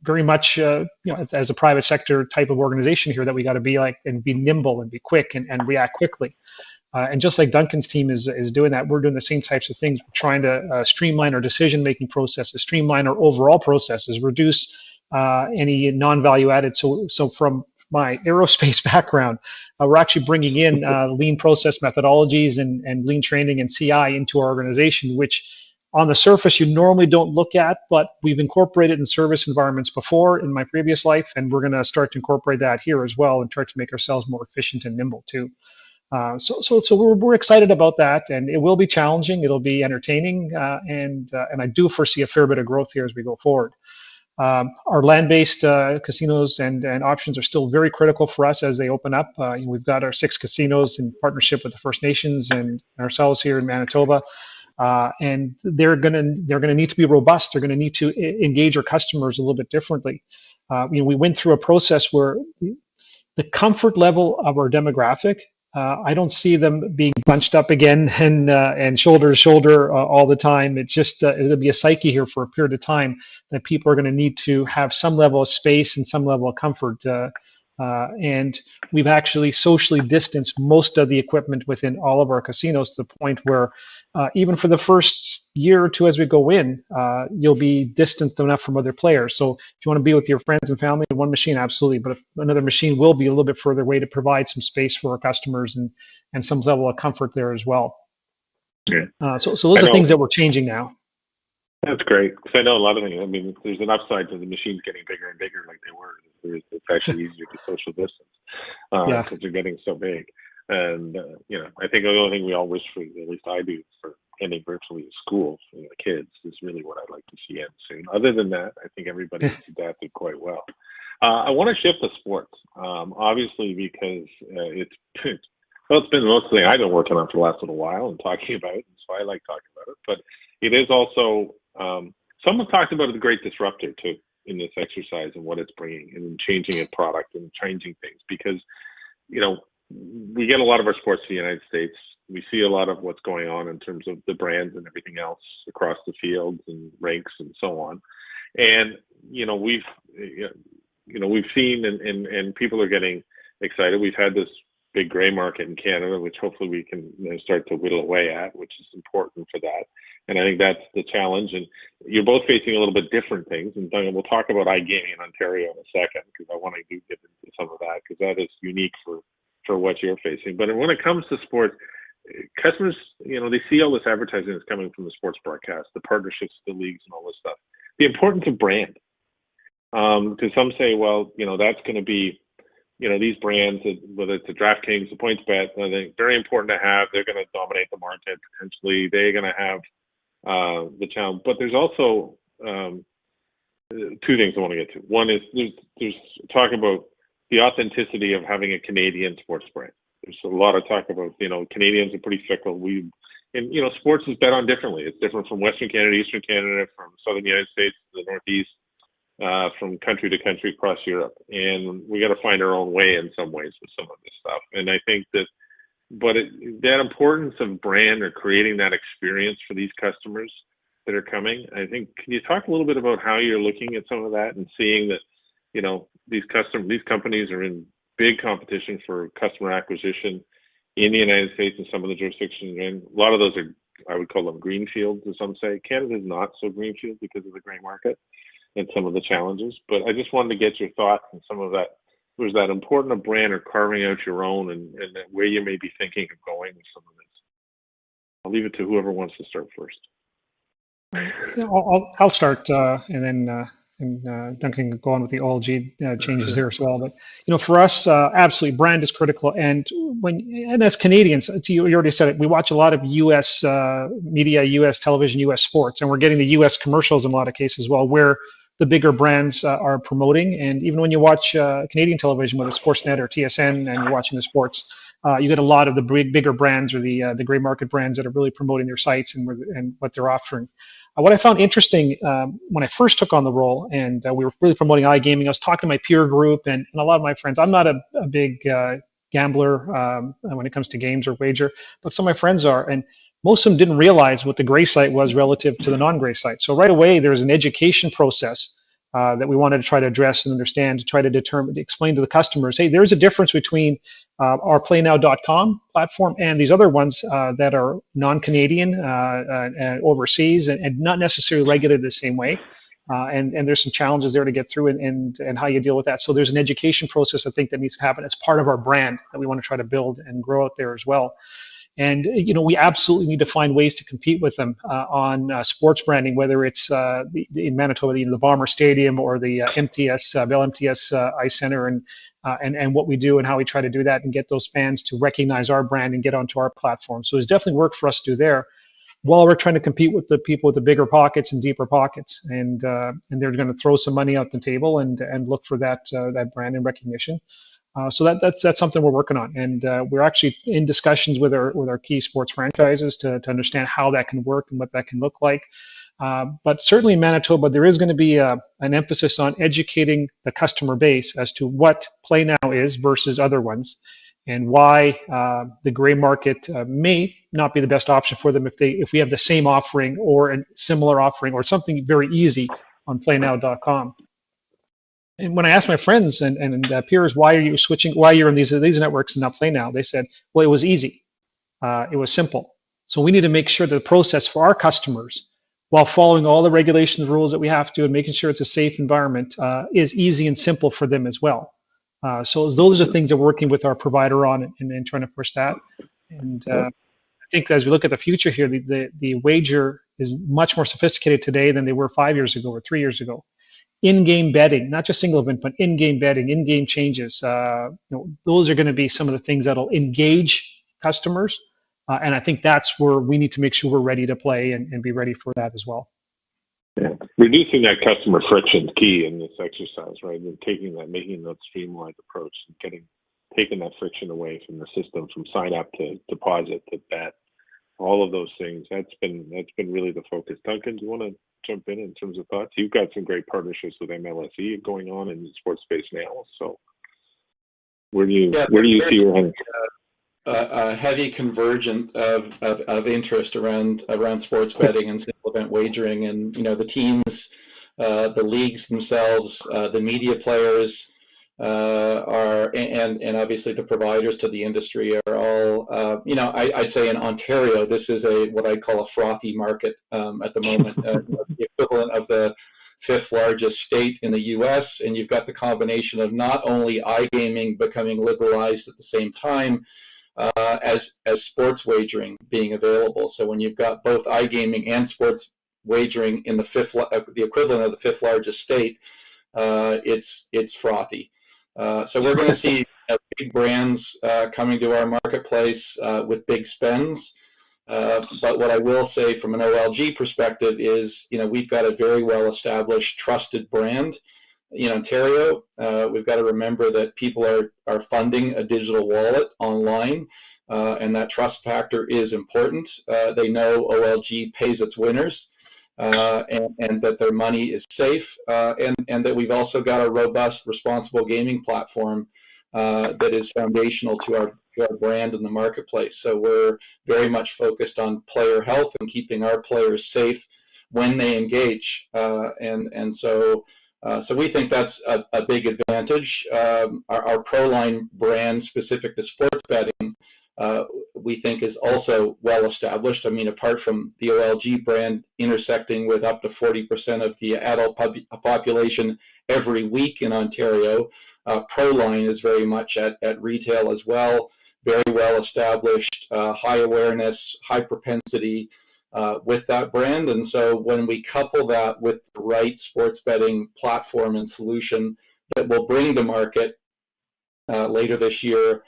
very much as a private sector type of organization here that we got to be like and be nimble and be quick and react quickly. And just like Duncan's team is doing that, we're doing the same types of things. We're trying to streamline our decision-making processes, streamline our overall processes, reduce any non-value added. So from my aerospace background, we're actually bringing in lean process methodologies and lean training and CI into our organization, which on the surface you normally don't look at, but we've incorporated in service environments before in my previous life, and we're going to start to incorporate that here as well and try to make ourselves more efficient and nimble too. So we're excited about that, and it will be challenging. It'll be entertaining, and I do foresee a fair bit of growth here as we go forward. Our land-based casinos and options are still very critical for us as they open up. We've got our 6 casinos in partnership with the First Nations and ourselves here in Manitoba, and they're gonna need to be robust. They're gonna need to engage our customers a little bit differently. We went through a process where the comfort level of our demographic, I don't see them being bunched up again and shoulder to shoulder all the time. It's just it'll be a psyche here for a period of time that people are going to need to have some level of space and some level of comfort. And we've actually socially distanced most of the equipment within all of our casinos to the point where even for the first year or two as we go in, you'll be distanced enough from other players. So if you want to be with your friends and family in one machine, absolutely. But if another machine will be a little bit further away to provide some space for our customers and some level of comfort there as well. Yeah. So those are things that we're changing now. That's great, because I know a lot of things. I mean, there's an upside to the machines getting bigger and bigger like they were. It's actually easier to social distance because they're getting so big. And I think the only thing we all wish for, at least I do, for ending virtually in schools for the kids is really what I'd like to see end soon. Other than that, I think everybody has adapted quite well. I want to shift to sports, obviously, because it's been mostly I've been working on for the last little while and talking about it, so I like talking about it. But it is also someone talked about the great disruptor too in this exercise and what it's bringing and changing a product and changing things, because we get a lot of our sports in the United States. We see a lot of what's going on in terms of the brands and everything else across the fields and ranks and so on. And we've seen and people are getting excited. We've had this big gray market in Canada, which hopefully we can start to whittle away at, which is important for that. And I think that's the challenge. And you're both facing a little bit different things. And we'll talk about iGaming in Ontario in a second, because I want to get into some of that, because that is unique for what you're facing. But when it comes to sports, customers, they see all this advertising that's coming from the sports broadcast, the partnerships, the leagues, and all this stuff. The importance of brand. Because some say, well, that's going to be, these brands, whether it's the DraftKings, the PointsBet, they're very important to have. They're going to dominate the market potentially. They're going to have the challenge. But there's also two things I want to get to. One is there's talk about the authenticity of having a Canadian sports brand. There's a lot of talk about, Canadians are pretty fickle. Sports is bet on differently. It's different from Western Canada, Eastern Canada, from Southern United States to the Northeast, from country to country across Europe. And we got to find our own way in some ways with some of this stuff. And I think that, that importance of brand or creating that experience for these customers that are coming, I think, can you talk a little bit about how you're looking at some of that and seeing that, these companies are in big competition for customer acquisition in the United States and some of the jurisdictions, and a lot of those are, I would call them greenfields, as some say. Canada is not so greenfield because of the gray market and some of the challenges. But I just wanted to get your thoughts on some of that. Was that important a brand or carving out your own, and where you may be thinking of going with some of this? I'll leave it to whoever wants to start first. I'll start, and then Duncan can go on with the OLG changes there as well. But for us, absolutely, brand is critical. And as Canadians, you already said it, we watch a lot of U.S. Media, U.S. television, U.S. sports, and we're getting the U.S. commercials in a lot of cases as well, where the bigger brands are promoting. And even when you watch Canadian television, whether it's Sportsnet or TSN, and you're watching the sports, you get a lot of the bigger brands or the gray market brands that are really promoting their sites and what they're offering. What I found interesting when I first took on the role, and we were really promoting iGaming, I was talking to my peer group and a lot of my friends. I'm not a big gambler when it comes to games or wager, but some of my friends are, and most of them didn't realize what the gray site was relative to the non-gray site. So right away, there's an education process that we wanted to try to address and understand, to try to explain to the customers, hey, there's a difference between our PlayNow.com platform and these other ones that are non-Canadian and overseas and not necessarily regulated the same way. And there's some challenges there to get through and how you deal with that. So there's an education process, I think, that needs to happen as part of our brand that we want to try to build and grow out there as well. And we absolutely need to find ways to compete with them on sports branding, whether it's in Manitoba, the Bomber Stadium or the Bell MTS Ice Center, and what we do and how we try to do that and get those fans to recognize our brand and get onto our platform. So there's definitely work for us to do there, while we're trying to compete with the people with the bigger pockets and deeper pockets, and they're going to throw some money out the table and look for that brand and recognition. So that's something we're working on, and we're actually in discussions with our key sports franchises to understand how that can work and what that can look like. But certainly in Manitoba, there is going to be an emphasis on educating the customer base as to what PlayNow is versus other ones, and why the gray market may not be the best option for them if we have the same offering or a similar offering or something very easy on PlayNow.com. And when I asked my friends and peers, why are you switching, why you're in these networks and not PlayNow, they said, well, it was easy. It was simple. So we need to make sure that the process for our customers, while following all the regulations, rules that we have to, and making sure it's a safe environment, is easy and simple for them as well. So those are the things that we're working with our provider on and trying to push that. And I think as we look at the future here, the wager is much more sophisticated today than they were 5 years ago or 3 years ago. In-game betting, not just single event, but in-game betting, in-game changes. Those are going to be some of the things that'll engage customers And I think that's where we need to make sure we're ready to play and be ready for that as well. Yeah. Reducing that customer friction is key in this exercise, right? And making that streamlined approach and taking that friction away from the system, from sign up to deposit to bet, all of those things. That's been really the focus. Duncan, do you want to jump in terms of thoughts? You've got some great partnerships with MLSE going on in the sports space now. So where do you see your hand? A heavy convergence of interest around sports betting and single event wagering, and the teams, the leagues themselves, the media players and obviously the providers to the industry are all I'd say in Ontario this is what I call a frothy market at the moment, the equivalent of the fifth largest state in the U.S., and you've got the combination of not only iGaming becoming liberalized at the same time as sports wagering being available. So when you've got both iGaming and sports wagering in the equivalent of the fifth largest state, it's frothy. So we're going to see big brands coming to our marketplace with big spends. But what I will say from an OLG perspective is, we've got a very well-established, trusted brand in Ontario. We've got to remember that people are funding a digital wallet online, and that trust factor is important. They know OLG pays its winners, and that their money is safe, and that we've also got a robust, responsible gaming platform that is foundational to our brand in the marketplace. So we're very much focused on player health and keeping our players safe when they engage, so we think that's a big advantage. Our ProLine brand specific to sports betting, we think is also well established. I mean, apart from the OLG brand intersecting with up to 40% of the adult population every week in Ontario, ProLine is very much at retail as well, very well established, high awareness, high propensity with that brand. And so when we couple that with the right sports betting platform and solution that we'll bring to market later this year,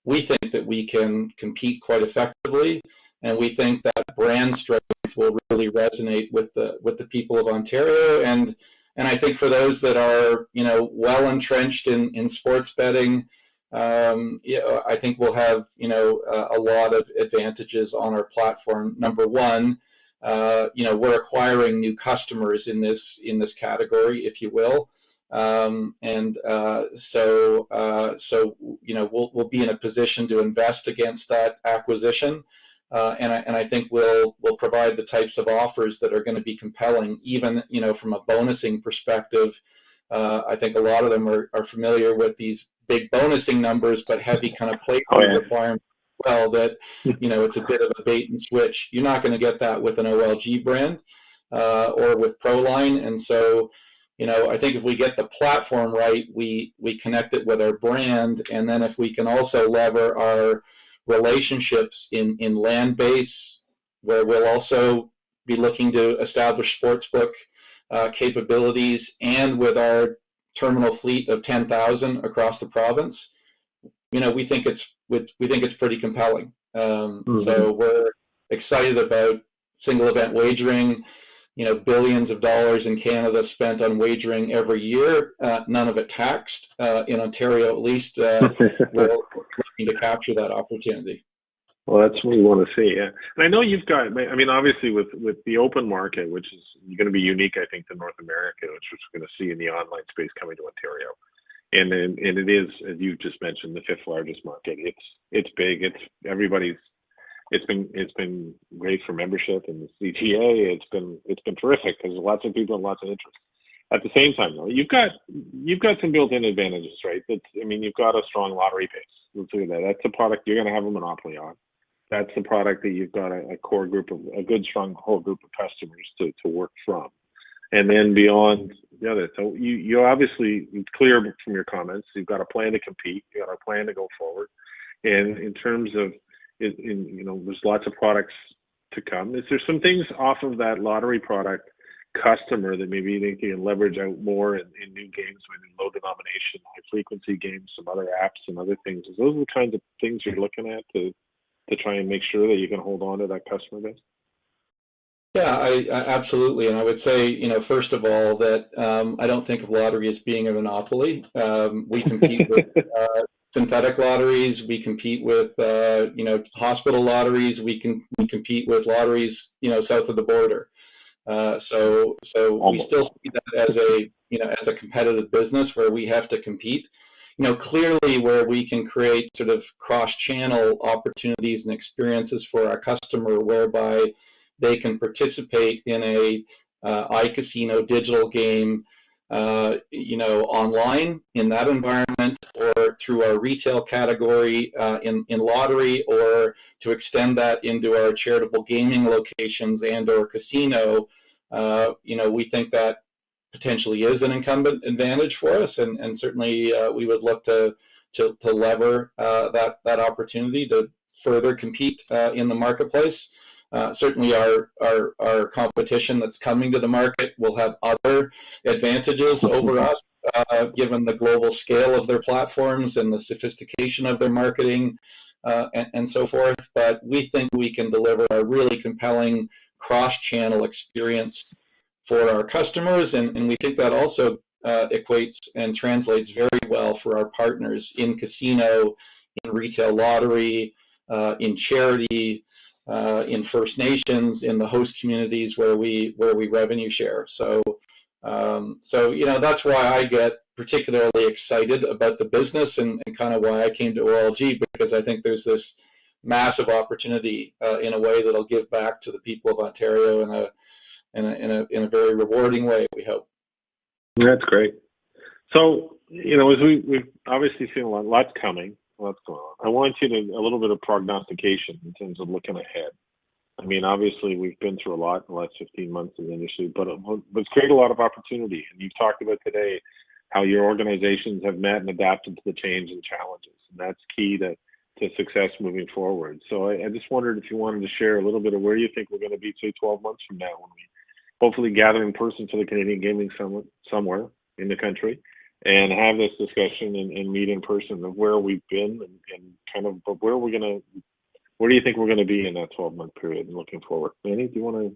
we think that we can compete quite effectively, and we think that brand strength will really resonate with the people of Ontario. And I think for those that are well entrenched in sports betting, I think we'll have a lot of advantages on our platform. Number one, we're acquiring new customers in this category, if you will. So we'll be in a position to invest against that acquisition, and I think we'll provide the types of offers that are going to be compelling, even from a bonusing perspective. I think a lot of them are familiar with these big bonusing numbers, but heavy kind of play requirements. Well, that it's a bit of a bait and switch. You're not going to get that with an OLG brand or with ProLine, and so. I think if we get the platform right, we connect it with our brand, and then if we can also lever our relationships in land base, where we'll also be looking to establish sportsbook capabilities, and with our terminal fleet of 10,000 across the province, we think it's pretty compelling. So we're excited about single event wagering. Billions of dollars in Canada spent on wagering every year, none of it taxed. In Ontario, at least, we're looking to capture that opportunity. Well, that's what we want to see. Yeah. And I know you've got, obviously with the open market, which is going to be unique, I think, to North America, which we're going to see in the online space coming to Ontario. And it is, as you just mentioned, the fifth largest market. It's big. It's been great for membership in the CTA. It's been terrific because lots of people have lots of interest. At the same time, though, you've got some built-in advantages, right? You've got a strong lottery base. Let's look at that. That's a product you're going to have a monopoly on. That's the product that you've got a core group of a good, strong core group of customers to work from. And then beyond the other, so you obviously, it's clear from your comments, you've got a plan to compete. You got a plan to go forward. And in terms of there's lots of products to come. Is there some things off of that lottery product customer that maybe they can leverage out more in new games, maybe low denomination, high frequency games, some other apps and other things? Is those the kinds of things you're looking at to to try and make sure that you can hold on to that customer base? Yeah, I absolutely, and I would say, first of all, that I don't think of lottery as being a monopoly. We compete with synthetic lotteries. We compete with, hospital lotteries. We compete with lotteries, south of the border. So we still see that as a competitive business where we have to compete. Clearly where we can create sort of cross-channel opportunities and experiences for our customer, whereby they can participate in a iCasino digital game, online in that environment, or through our retail category in lottery, or to extend that into our charitable gaming locations and/or casino. We think that potentially is an incumbent advantage for us, and certainly we would look to lever that opportunity to further compete in the marketplace. Certainly our competition that's coming to the market will have other advantages over us, given the global scale of their platforms and the sophistication of their marketing and so forth. But we think we can deliver a really compelling cross-channel experience for our customers, and we think that also equates and translates very well for our partners in casino, in retail lottery, in charity, in First Nations, in the host communities where we revenue share. So that's why I get particularly excited about the business, and kind of why I came to OLG, because I think there's this massive opportunity in a way that'll give back to the people of Ontario in a very rewarding way, we hope. That's great. So, as we've obviously seen lots coming, lots going on. I want you to a little bit of prognostication in terms of looking ahead. I mean, obviously we've been through a lot in the last 15 months in the industry, but it's created a lot of opportunity. And you've talked about today how your organizations have met and adapted to the change and challenges, and that's key to success moving forward. So I just wondered if you wanted to share a little bit of where you think we're going to be, say, 12 months from now, when we hopefully gather in person for the Canadian Gaming Summit somewhere in the country, and have this discussion and meet in person of where we've been and kind of where do you think we're going to be in that 12-month period and looking forward? Manny, do you want to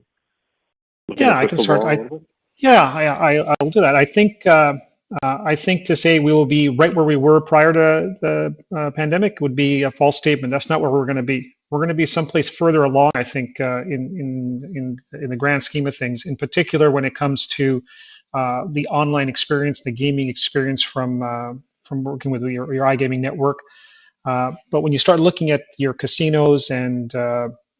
look at I can start. I'll do that. I think to say we will be right where we were prior to the pandemic would be a false statement. That's not where we're going to be. We're going to be someplace further along, I think, in the grand scheme of things. In particular, when it comes to the online experience, the gaming experience from working with your iGaming network. But when you start looking at your casinos and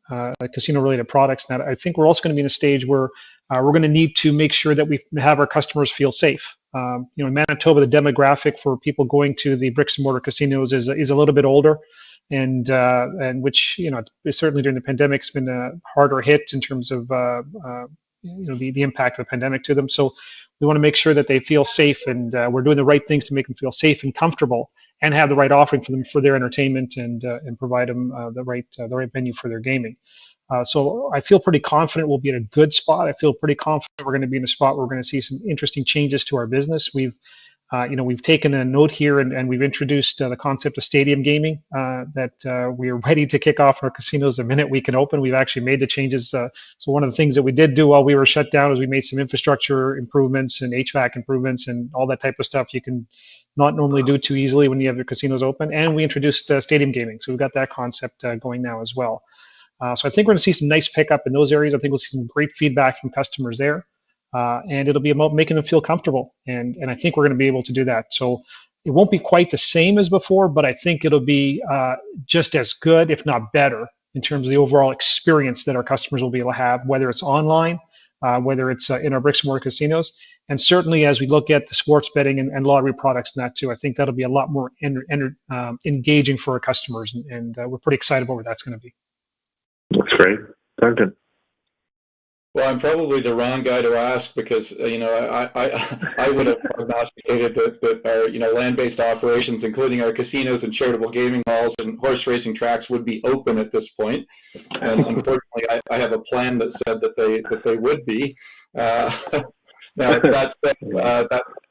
casino-related products, I think we're also going to be in a stage where we're going to need to make sure that we have our customers feel safe. In Manitoba, the demographic for people going to the bricks and mortar casinos is a little bit older, and which certainly during the pandemic has been harder hit in terms of the impact of the pandemic to them. So we want to make sure that they feel safe, and we're doing the right things to make them feel safe and comfortable, and have the right offering for them for their entertainment, and provide them the right venue for their gaming. So I feel pretty confident we'll be in a good spot. I feel pretty confident we're going to be in a spot where we're going to see some interesting changes to our business. We've taken a note here, and we've introduced the concept of stadium gaming, that we are ready to kick off our casinos the minute we can open. We've actually made the changes. So one of the things that we did do while we were shut down is we made some infrastructure improvements and HVAC improvements and all that type of stuff you can not normally do too easily when you have your casinos open. And we introduced stadium gaming. So we've got that concept going now as well. So I think we're going to see some nice pickup in those areas. I think we'll see some great feedback from customers there. And it'll be about making them feel comfortable. And I think we're going to be able to do that. So it won't be quite the same as before, but I think it'll be just as good, if not better, in terms of the overall experience that our customers will be able to have, whether it's online, whether it's in our bricks and mortar casinos. And certainly as we look at the sports betting and lottery products and that too, I think that'll be a lot more engaging for our customers. And we're pretty excited about where that's going to be. That's great. Duncan. Well, I'm probably the wrong guy to ask, because I would have prognosticated that our land-based operations, including our casinos and charitable gaming halls and horse racing tracks, would be open at this point. And unfortunately, I have a plan that said that they would be. Now that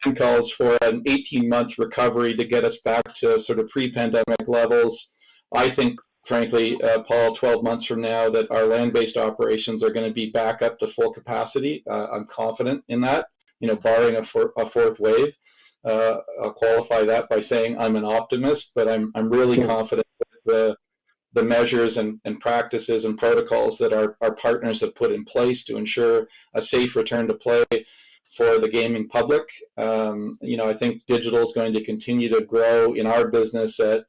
plan calls for an 18-month recovery to get us back to sort of pre-pandemic levels. I think frankly, Paul, 12 months from now, that our land-based operations are going to be back up to full capacity. I'm confident in that, barring a fourth wave. I'll qualify that by saying I'm an optimist, but I'm really confident with the measures and practices and protocols that our partners have put in place to ensure a safe return to play for the gaming public. I think digital is going to continue to grow in our business at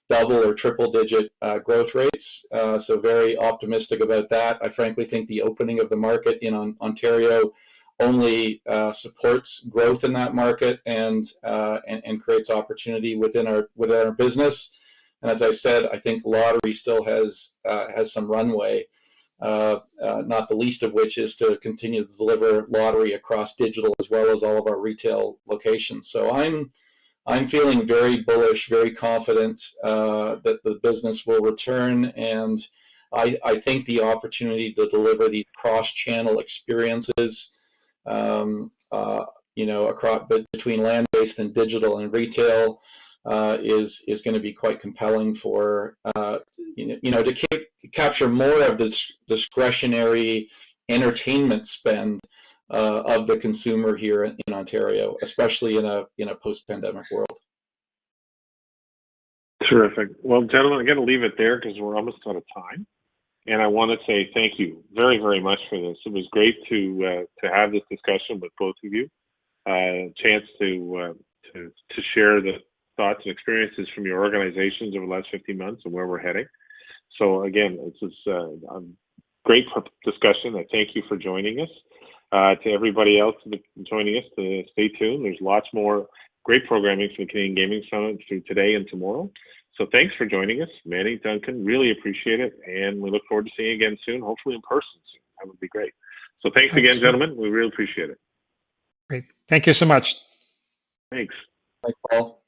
double or triple digit growth rates. So very optimistic about that. I frankly think the opening of the market in Ontario only supports growth in that market and creates opportunity within our business. And as I said, I think lottery still has some runway. Not the least of which is to continue to deliver lottery across digital as well as all of our retail locations. So I'm feeling very bullish, very confident that the business will return, and I think the opportunity to deliver these cross-channel experiences, across between land-based and digital and retail, is going to be quite compelling for to capture more of this discretionary entertainment spend of the consumer here in Ontario, especially in a post-pandemic world. Terrific. Well, gentlemen, I'm going to leave it there because we're almost out of time. And I want to say thank you very, very much for this. It was great to have this discussion with both of you. Chance to share the thoughts and experiences from your organizations over the last 15 months and where we're heading. So again, this is a great discussion. I thank you for joining us. To everybody else joining us, to stay tuned. There's lots more great programming from the Canadian Gaming Summit through today and tomorrow. So thanks for joining us, Manny, Duncan. Really appreciate it, and we look forward to seeing you again soon. Hopefully in person soon. That would be great. So thanks again, gentlemen. We really appreciate it. Great. Thank you so much. Thanks. Thanks, Paul.